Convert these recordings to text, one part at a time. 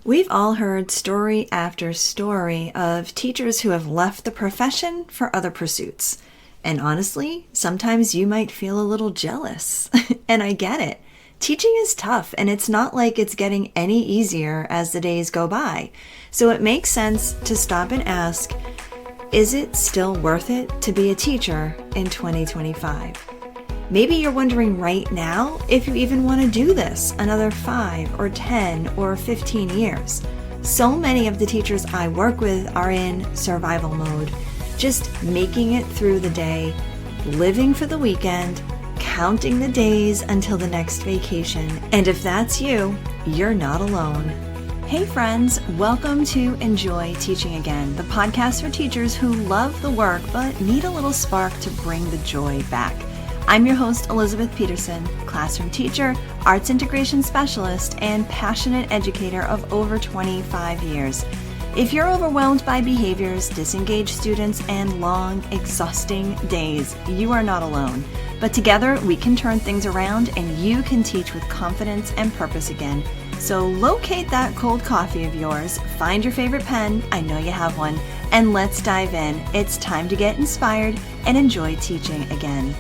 We've all heard story after story of teachers who have left the profession for other pursuits. And honestly, sometimes you might feel a little jealous. And I get it. Teaching is tough, and it's not like it's getting any easier as the days go by. So it makes sense to stop and ask, is it still worth it to be a teacher in 2025? Maybe you're wondering right now if you even want to do this another 5 or 10 or 15 years. So many of the teachers I work with are in survival mode, just making it through the day, living for the weekend, counting the days until the next vacation. And if that's you, you're not alone. Hey friends, welcome to Enjoy Teaching Again, the podcast for teachers who love the work but need a little spark to bring the joy back. I'm your host, Elizabeth Peterson, classroom teacher, arts integration specialist, and passionate educator of over 25 years. If you're overwhelmed by behaviors, disengaged students, and long, exhausting days, you are not alone. But together, we can turn things around and you can teach with confidence and purpose again. So locate that cold coffee of yours, find your favorite pen, I know you have one, and let's dive in. It's time to get inspired and enjoy teaching again.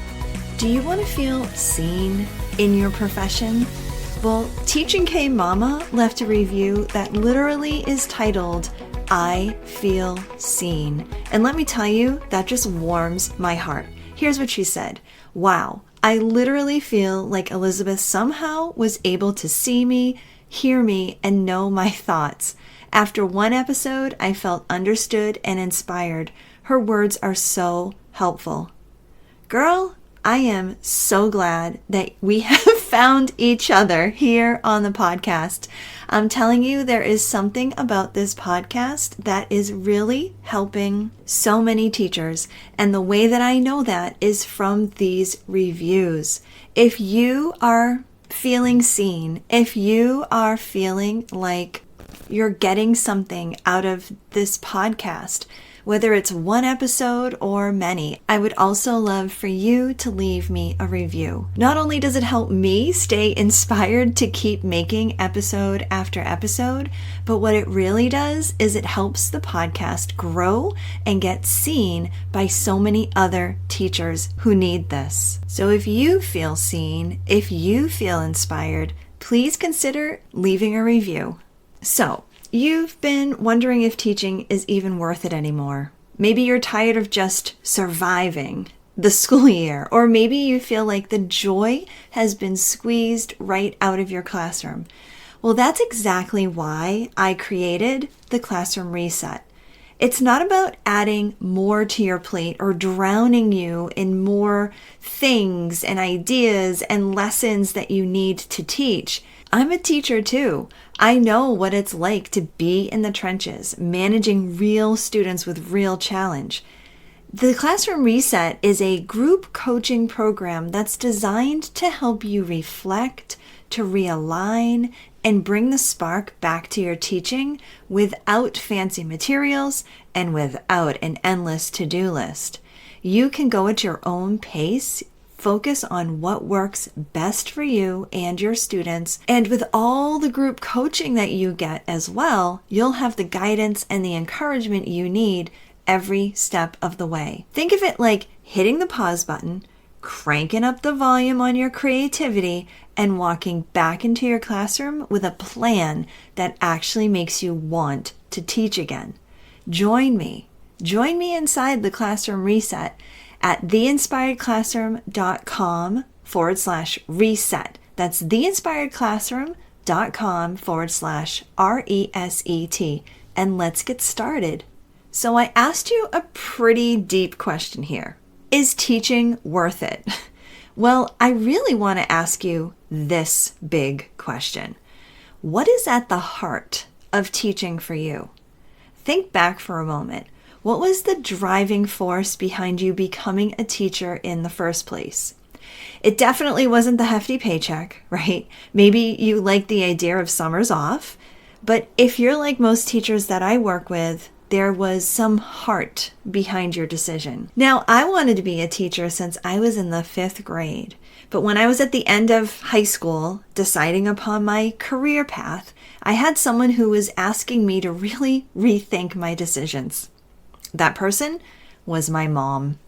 Do you want to feel seen in your profession? Well, Teaching K Mama left a review that literally is titled, I Feel Seen. And let me tell you, that just warms my heart. Here's what she said. Wow, I literally feel like Elizabeth somehow was able to see me, hear me, and know my thoughts. After one episode, I felt understood and inspired. Her words are so helpful. Girl, I am so glad that we have found each other here on the podcast. I'm telling you, there is something about this podcast that is really helping so many teachers. And the way that I know that is from these reviews. If you are feeling seen, if you are feeling like you're getting something out of this podcast, whether it's one episode or many, I would also love for you to leave me a review. Not only does it help me stay inspired to keep making episode after episode, but what it really does is it helps the podcast grow and get seen by so many other teachers who need this. So if you feel seen, if you feel inspired, please consider leaving a review. So, you've been wondering if teaching is even worth it anymore. Maybe you're tired of just surviving the school year, or maybe you feel like the joy has been squeezed right out of your classroom. Well, that's exactly why I created the Classroom Reset. It's not about adding more to your plate or drowning you in more things and ideas and lessons that you need to teach. I'm a teacher too. I know what it's like to be in the trenches, managing real students with real challenge. The Classroom Reset is a group coaching program that's designed to help you reflect, to realign, and bring the spark back to your teaching without fancy materials and without an endless to-do list. You can go at your own pace, focus on what works best for you and your students, and with all the group coaching that you get as well, you'll have the guidance and the encouragement you need every step of the way. Think of it like hitting the pause button, cranking up the volume on your creativity, and walking back into your classroom with a plan that actually makes you want to teach again. Join me inside the Classroom Reset at theinspiredclassroom.com/reset. That's theinspiredclassroom.com/RESET. And let's get started. So I asked you a pretty deep question here. Is teaching worth it? Well, I really want to ask you this big question. What is at the heart of teaching for you? Think back for a moment. What was the driving force behind you becoming a teacher in the first place? It definitely wasn't the hefty paycheck, right? Maybe you like the idea of summers off, but if you're like most teachers that I work with, there was some heart behind your decision. Now, I wanted to be a teacher since I was in the 5th grade, but when I was at the end of high school, deciding upon my career path, I had someone who was asking me to really rethink my decisions. That person was my mom.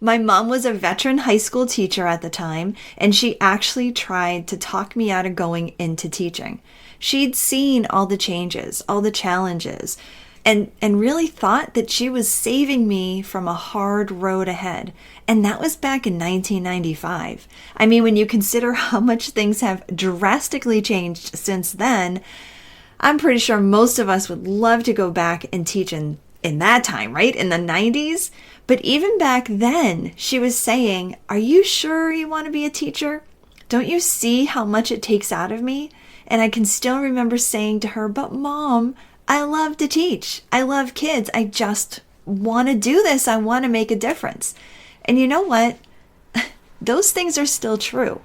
My mom was a veteran high school teacher at the time, and she actually tried to talk me out of going into teaching. She'd seen all the changes, all the challenges, and really thought that she was saving me from a hard road ahead. And that was back in 1995. I mean, when you consider how much things have drastically changed since then, I'm pretty sure most of us would love to go back and teach in that time, right? In the 90s. But even back then, she was saying, "Are you sure you want to be a teacher? Don't you see how much it takes out of me?" And I can still remember saying to her, "But Mom, I love to teach. I love kids. I just want to do this. I want to make a difference." And you know what? Those things are still true.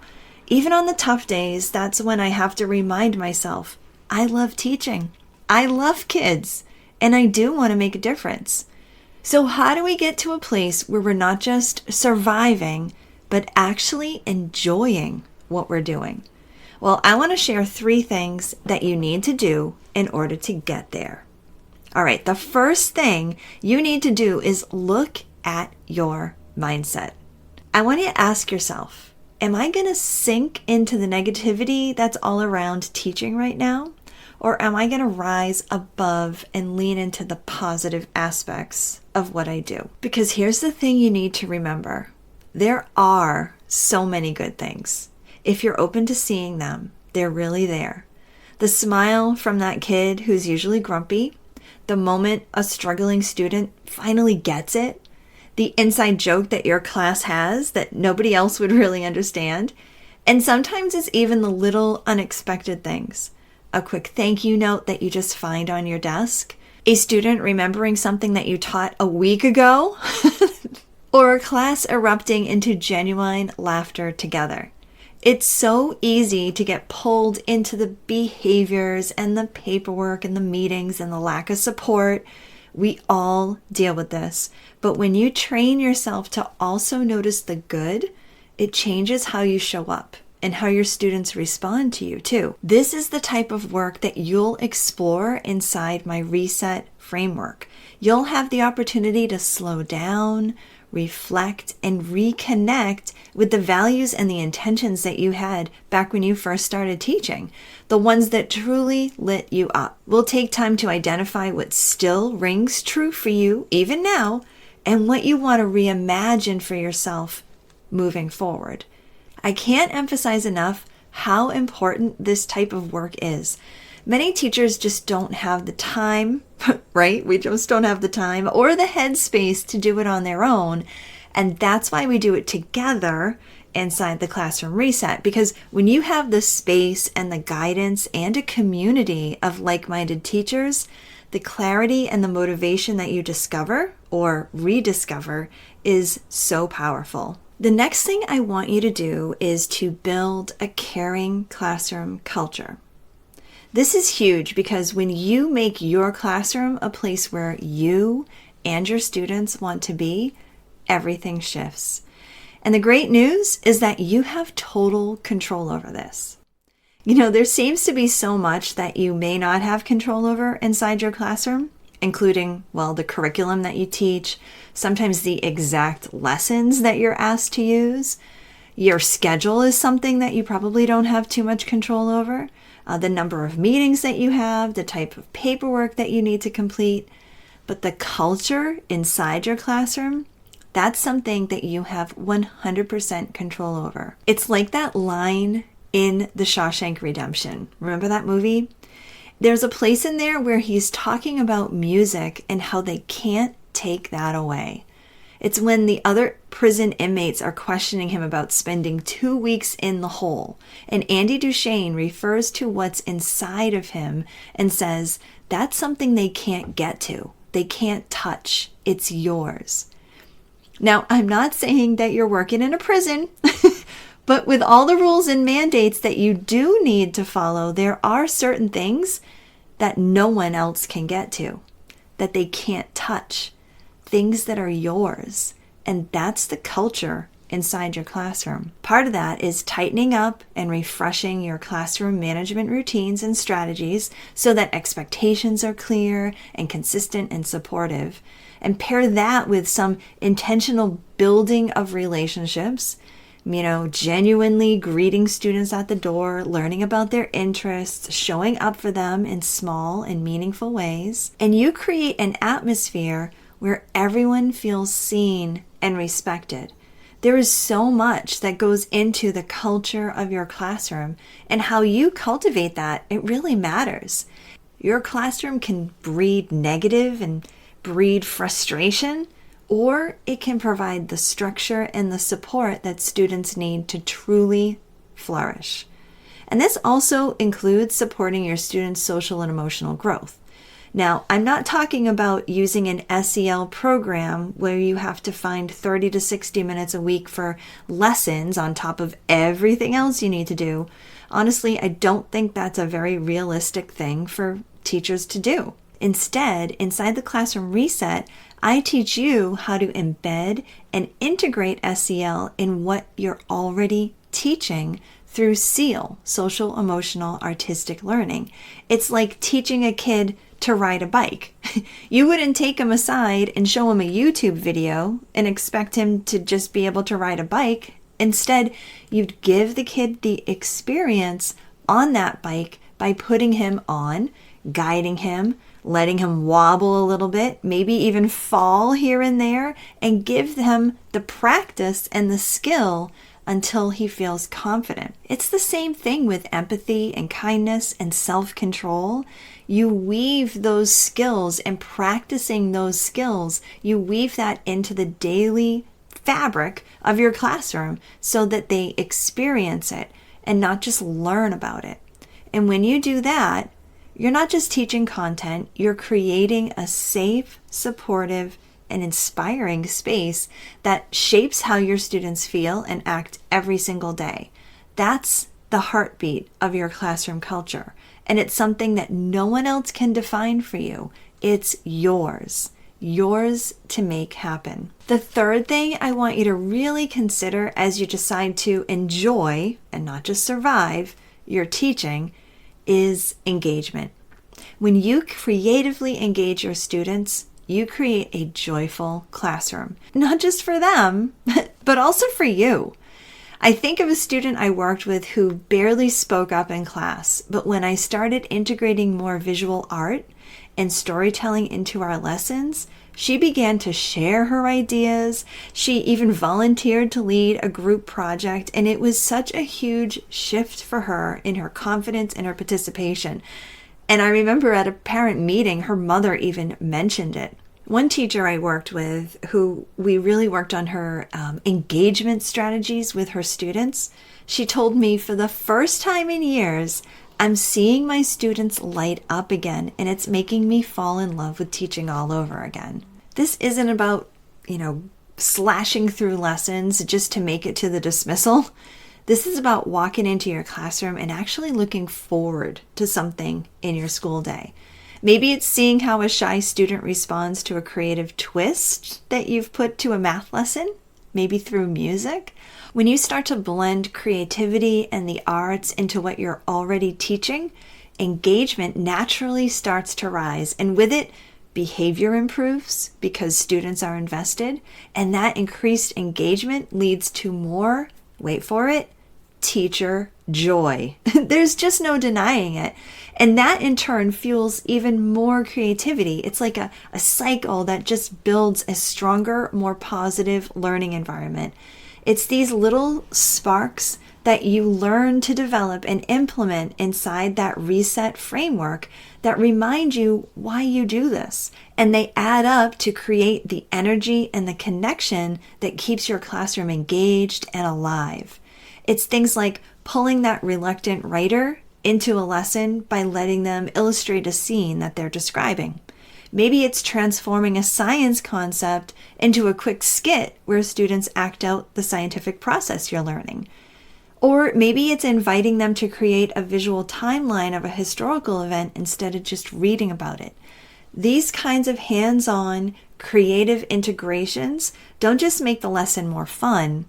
Even on the tough days, that's when I have to remind myself, I love teaching. I love kids. And I do want to make a difference. So how do we get to a place where we're not just surviving, but actually enjoying what we're doing? Well, I want to share 3 things that you need to do in order to get there. All right, the first thing you need to do is look at your mindset. I want you to ask yourself, am I going to sink into the negativity that's all around teaching right now? Or am I going to rise above and lean into the positive aspects of what I do? Because here's the thing you need to remember. There are so many good things. If you're open to seeing them, they're really there. The smile from that kid who's usually grumpy, the moment a struggling student finally gets it, the inside joke that your class has that nobody else would really understand, and sometimes it's even the little unexpected things. A quick thank you note that you just find on your desk, a student remembering something that you taught a week ago, or a class erupting into genuine laughter together. It's so easy to get pulled into the behaviors and the paperwork and the meetings and the lack of support. We all deal with this. But when you train yourself to also notice the good, it changes how you show up and how your students respond to you too. This is the type of work that you'll explore inside my Reset framework. You'll have the opportunity to slow down, reflect, and reconnect with the values and the intentions that you had back when you first started teaching, the ones that truly lit you up. We'll take time to identify what still rings true for you even now and what you want to reimagine for yourself moving forward. I can't emphasize enough how important this type of work is. Many teachers just don't have the time, right? We just don't have the time or the headspace to do it on their own. And that's why we do it together inside the Classroom Reset. Because when you have the space and the guidance and a community of like-minded teachers, the clarity and the motivation that you discover or rediscover is so powerful. The next thing I want you to do is to build a caring classroom culture. This is huge because when you make your classroom a place where you and your students want to be, everything shifts. And the great news is that you have total control over this. You know, there seems to be so much that you may not have control over inside your classroom, including, well, the curriculum that you teach, sometimes the exact lessons that you're asked to use. Your schedule is something that you probably don't have too much control over. The number of meetings that you have, the type of paperwork that you need to complete. But the culture inside your classroom, that's something that you have 100% control over. It's like that line in The Shawshank Redemption. Remember that movie? There's a place in there where he's talking about music and how they can't take that away. It's when the other prison inmates are questioning him about spending 2 weeks in the hole. And Andy Duchesne refers to what's inside of him and says, that's something they can't get to. They can't touch. It's yours. Now, I'm not saying that you're working in a prison, but with all the rules and mandates that you do need to follow, there are certain things that no one else can get to, that they can't touch, things that are yours. And that's the culture inside your classroom. Part of that is tightening up and refreshing your classroom management routines and strategies so that expectations are clear and consistent and supportive. And pair that with some intentional building of relationships, genuinely greeting students at the door, learning about their interests, showing up for them in small and meaningful ways. And you create an atmosphere where everyone feels seen and respected. There is so much that goes into the culture of your classroom, and how you cultivate that, it really matters. Your classroom can breed negative and breed frustration, or it can provide the structure and the support that students need to truly flourish. And this also includes supporting your students' social and emotional growth. Now, I'm not talking about using an SEL program where you have to find 30 to 60 minutes a week for lessons on top of everything else you need to do. Honestly, I don't think that's a very realistic thing for teachers to do. Instead, inside the Classroom Reset, I teach you how to embed and integrate SEL in what you're already teaching through SEAL, Social, Emotional, Artistic Learning. It's like teaching a kid to ride a bike. You wouldn't take him aside and show him a YouTube video and expect him to just be able to ride a bike. Instead, you'd give the kid the experience on that bike by putting him on, guiding him, letting him wobble a little bit, maybe even fall here and there, and give them the practice and the skill until he feels confident. It's the same thing with empathy and kindness and self-control. You weave those skills, and practicing those skills, you weave that into the daily fabric of your classroom so that they experience it and not just learn about it. And when you do that, you're not just teaching content, you're creating a safe, supportive, and inspiring space that shapes how your students feel and act every single day. That's the heartbeat of your classroom culture. And it's something that no one else can define for you. It's yours to make happen. The third thing I want you to really consider as you decide to enjoy and not just survive your teaching is engagement. When you creatively engage your students, you create a joyful classroom, not just for them, but also for you. I think of a student I worked with who barely spoke up in class, but when I started integrating more visual art and storytelling into our lessons, she began to share her ideas. She even volunteered to lead a group project, and it was such a huge shift for her in her confidence and her participation. And I remember at a parent meeting, her mother even mentioned it. One teacher I worked with, who we really worked on her engagement strategies with her students, she told me, for the first time in years, I'm seeing my students light up again, and it's making me fall in love with teaching all over again. This isn't about, slashing through lessons just to make it to the dismissal. This is about walking into your classroom and actually looking forward to something in your school day. Maybe it's seeing how a shy student responds to a creative twist that you've put to a math lesson, maybe through music. When you start to blend creativity and the arts into what you're already teaching, engagement naturally starts to rise. And with it, behavior improves because students are invested. And that increased engagement leads to more, wait for it, teacher joy. There's just no denying it. And that in turn fuels even more creativity. It's like a cycle that just builds a stronger, more positive learning environment. It's these little sparks that you learn to develop and implement inside that reset framework that remind you why you do this. And they add up to create the energy and the connection that keeps your classroom engaged and alive. It's things like pulling that reluctant writer into a lesson by letting them illustrate a scene that they're describing. Maybe it's transforming a science concept into a quick skit where students act out the scientific process you're learning. Or maybe it's inviting them to create a visual timeline of a historical event instead of just reading about it. These kinds of hands-on, creative integrations don't just make the lesson more fun,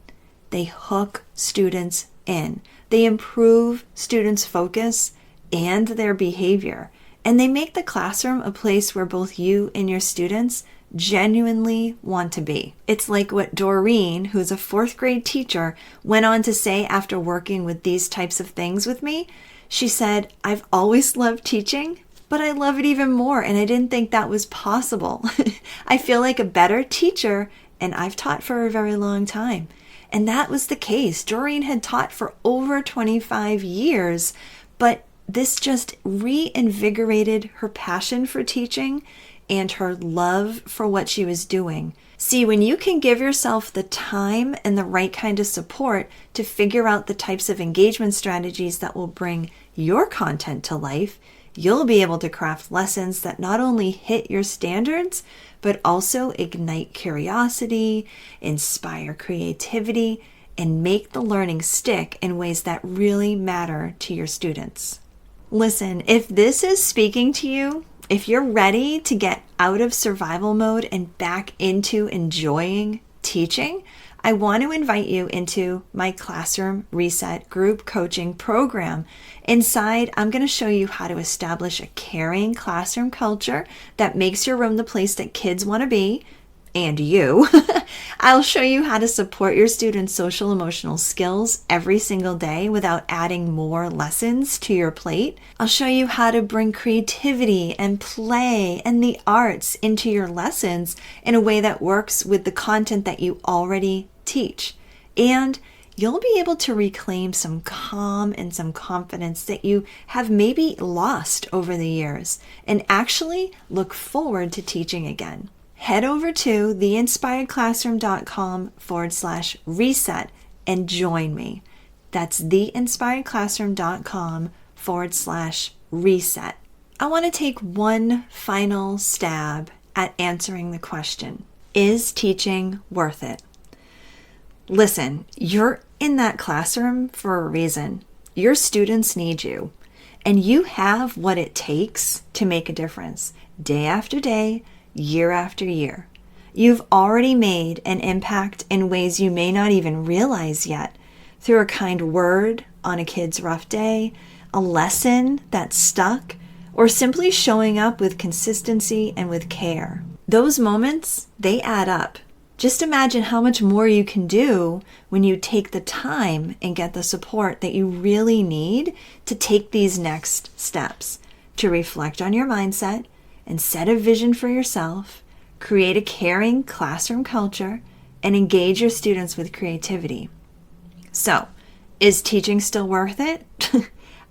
they hook students in. They improve students' focus and their behavior. And they make the classroom a place where both you and your students genuinely want to be. It's like what Doreen, who's a 4th grade teacher, went on to say after working with these types of things with me. She said, "I've always loved teaching, but I love it even more, and I didn't think that was possible. I feel like a better teacher, and I've taught for a very long time." And that was the case. Doreen had taught for over 25 years, but this just reinvigorated her passion for teaching and her love for what she was doing. See, when you can give yourself the time and the right kind of support to figure out the types of engagement strategies that will bring your content to life, you'll be able to craft lessons that not only hit your standards, but also ignite curiosity, inspire creativity, and make the learning stick in ways that really matter to your students. Listen, if this is speaking to you, if you're ready to get out of survival mode and back into enjoying teaching, I want to invite you into my Classroom Reset group coaching program. Inside, I'm going to show you how to establish a caring classroom culture that makes your room the place that kids want to be, and you. I'll show you how to support your students' social emotional skills every single day without adding more lessons to your plate. I'll show you how to bring creativity and play and the arts into your lessons in a way that works with the content that you already teach. And you'll be able to reclaim some calm and some confidence that you have maybe lost over the years and actually look forward to teaching again. Head over to theinspiredclassroom.com/reset and join me. That's theinspiredclassroom.com/reset. I want to take one final stab at answering the question, is teaching worth it? Listen, you're in that classroom for a reason. Your students need you, and you have what it takes to make a difference day after day, year after year. You've already made an impact in ways you may not even realize yet, through a kind word on a kid's rough day, a lesson that stuck, or simply showing up with consistency and with care. Those moments, they add up. Just imagine how much more you can do when you take the time and get the support that you really need to take these next steps, to reflect on your mindset and set a vision for yourself, create a caring classroom culture, and engage your students with creativity. So, is teaching still worth it?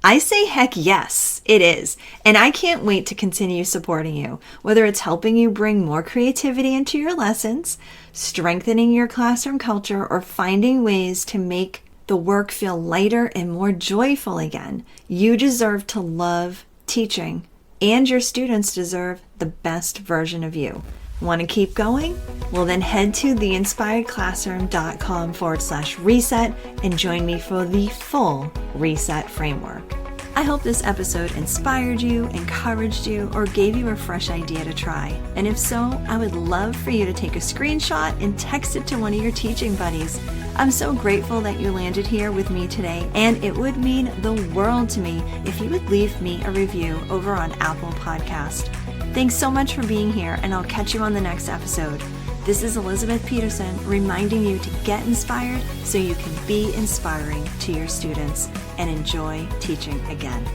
I say heck yes, it is. And I can't wait to continue supporting you, whether it's helping you bring more creativity into your lessons, strengthening your classroom culture, or finding ways to make the work feel lighter and more joyful again. You deserve to love teaching, and your students deserve the best version of you. Want to keep going? Well, then head to theinspiredclassroom.com/reset and join me for the full reset framework. I hope this episode inspired you, encouraged you, or gave you a fresh idea to try. And if so, I would love for you to take a screenshot and text it to one of your teaching buddies. I'm so grateful that you landed here with me today, and it would mean the world to me if you would leave me a review over on Apple Podcast. Thanks so much for being here, and I'll catch you on the next episode. This is Elizabeth Peterson reminding you to get inspired so you can be inspiring to your students and enjoy teaching again.